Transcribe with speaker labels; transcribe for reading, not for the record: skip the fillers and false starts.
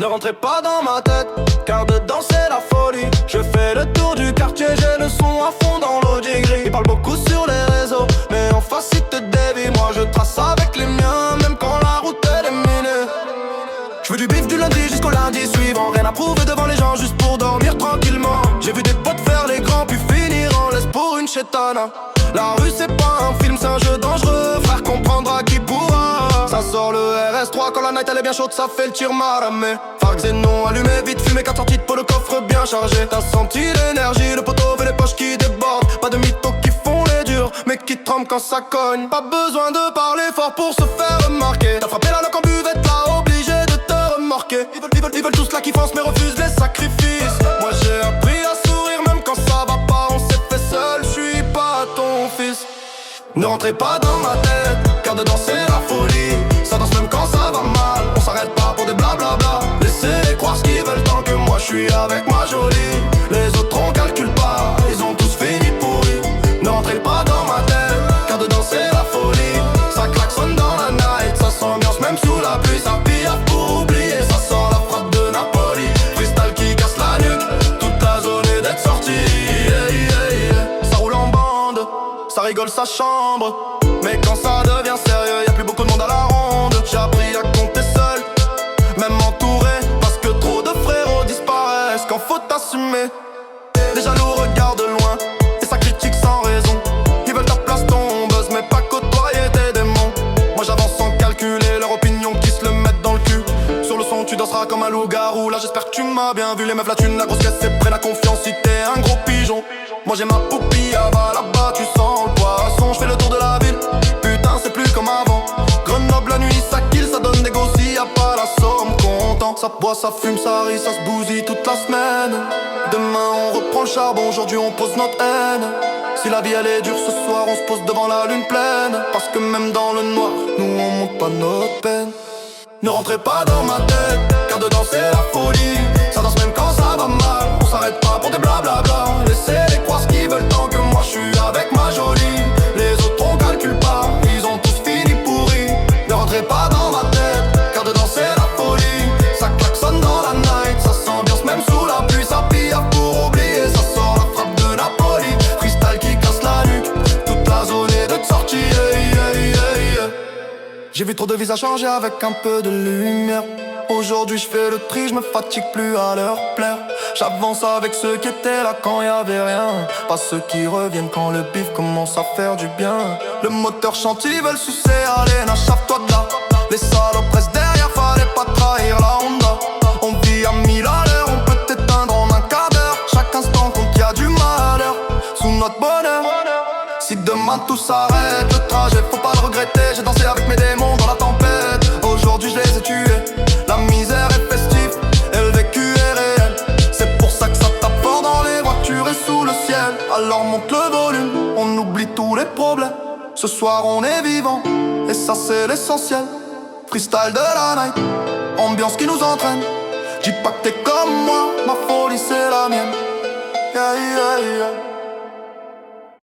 Speaker 1: rentrez pas dans ma tête, car dedans c'est la folie. Je fais le tour du quartier, j'ai le son à fond dans l'Audi gris. Ils parlent beaucoup sur les réseaux, mais en face ils te dévient. Moi je trace avec les miens, même quand la route elle est minée. Je veux du bif du lundi jusqu'au lundi suivant. Rien à prouver devant les gens, juste pour dormir tranquillement. J'ai vu des potes faire les grands, puis finir en laisse pour une chétana. La rue c'est pas un film, c'est un jeu dangereux. Frère comprendra qui pourra. Ça sort le RS3 quand la night elle est bien chaude, ça fait le tir maramé. Farc Xénon allumé, vite fumé, 4 sorties de pot, le coffre bien chargé. T'as senti l'énergie, le poteau veut les poches qui débordent. Pas de mythos qui font les durs, mais qui tremblent quand ça cogne. Pas besoin de parler fort pour se faire remarquer. T'as frappé la loque en buvette, là obligé de te remorquer. Ils veulent tous la kiffance mais refusent les sacrifices. Moi j'ai appris à sourire même quand ça va pas. On s'est fait seul, je suis pas ton fils. Ne rentrez pas dans ma tête, car dedans c'est la folie. Ça danse même quand ça va mal, on s'arrête pas pour des blablabla. Laissez-les croire ce qu'ils veulent tant que moi je suis avec ma jolie. Les autres on calcule pas, ils ont tous fini pourris. Ne rentrez pas dans ma tête, car dedans c'est la folie. Ça klaxonne dans la night, ça s'ambiance même sous la pluie. Ça pille pour oublier, ça sent la frappe de Napoli. Freestyle qui casse la nuque, toute la zone est d'être sortie. Ça roule en bande, ça rigole sa chambre. Mais quand ça devient sérieux, y'a plus beaucoup de monde à la ronde. J'ai appris à compter seul, même entouré, parce que trop de frérots disparaissent quand faut assumer. Les jaloux regardent de loin, et ça critique sans raison. Ils veulent ta place, ton buzz, mais pas côtoyer tes démons. Moi j'avance sans calculer leur opinion qui se le mettent dans le cul. Sur le son tu danseras comme un loup-garou. Là j'espère que tu m'as bien vu. Les meufs la thune, la grosse caisse, c'est prenne la confiance si t'es un gros pigeon. Moi j'ai ma poupille à bas, là-bas tu sens le poisson. Je fais le tour de la ville, putain c'est plus comme avant. Grenoble la nuit ça kill, ça donne des gosses, y a pas la somme content. Ça boit, ça fume, ça rit, ça se bousille toute la semaine. Demain on reprend le charbon, aujourd'hui on pose notre haine. Si la vie elle est dure ce soir, on se pose devant la lune pleine. Parce que même dans le noir, nous on monte pas notre peine. Ne rentrez pas dans ma tête, car dedans c'est la folie. Ça danse même quand ça va mal, on s'arrête pas pour des blablabla. Laissez-les croire ce qu'ils veulent tant que moi je suis avec ma jolie. Les autres on calcule pas, ils ont tous fini pourris. Ne rentrez pas dans ma tête, car dedans c'est la folie. Ça klaxonne dans la night, ça s'ambiance même sous la pluie. Ça pille pour oublier, ça sort la frappe de Napoli. Freestyle qui casse la nuque, toute la zone est de sortie. J'ai vu trop de visages changer avec un peu de lumière. Aujourd'hui je fais le tri, je me fatigue plus à leur plaire. J'avance avec ceux qui étaient là quand y avait rien, pas ceux qui reviennent quand le bif commence à faire du bien. Le moteur chante, ils veulent sucer, allez n'achave-toi de là. Les salopes restent derrière, fallait pas trahir la Honda. On vit à 1000 à l'heure, on peut t'éteindre en un quart d'heure. Chaque instant compte, y a du malheur sous notre bonheur. Si demain tout s'arrête, le trajet faut pas le regretter. J'ai dansé avec mes démons dans la tempête. Aujourd'hui je les ai tués. La misère est festive et le vécu est réel. C'est pour ça que ça tape fort dans les voitures et sous le ciel. Alors monte le volume, on oublie tous les problèmes. Ce soir on est vivant et ça c'est l'essentiel. Freestyle de la night, ambiance qui nous entraîne. Dis pas que t'es comme moi, ma folie c'est la mienne. Yeah, yeah, yeah.